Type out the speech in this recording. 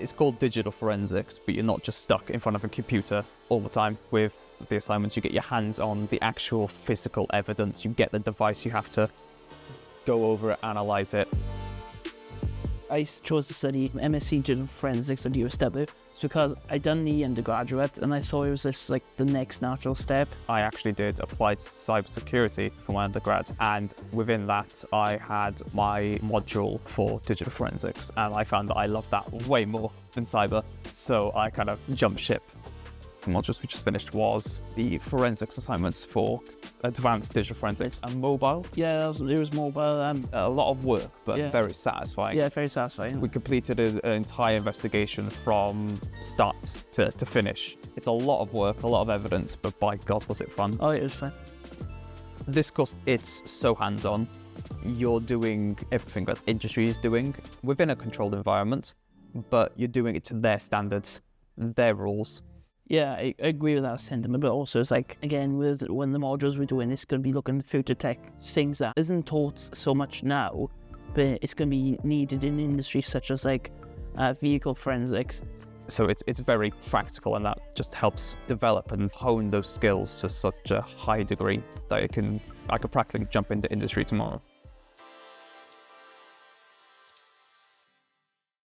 It's called digital forensics, but you're not just stuck in front of a computer all the time with the assignments. You get your hands on the actual physical evidence. You get the device, you have to go over it, analyze it. I chose to study MSc Digital Forensics at USW because I'd done the undergraduate and I thought it was just like the next natural step. I actually did applied cybersecurity for my undergrad, and within that I had my module for digital forensics, and I found that I loved that way more than cyber, so I kind of jumped ship. The modules we just finished was the forensics assignments for advanced digital forensics and mobile. Yeah, it was mobile. A lot of work, but yeah. Very satisfying. Yeah, very satisfying. We completed an entire investigation from start to finish. It's a lot of work, a lot of evidence, but by God, was it fun. Oh, it was fun. This course, it's so hands-on. You're doing everything that industry is doing within a controlled environment, but you're doing it to their standards, their rules. Yeah, I agree with that sentiment, but also it's like, again, with when the modules we're doing, it's going to be looking at future tech, things that isn't taught so much now, but it's going to be needed in industries such as like vehicle forensics. So it's very practical, and that just helps develop and hone those skills to such a high degree that I could practically jump into industry tomorrow.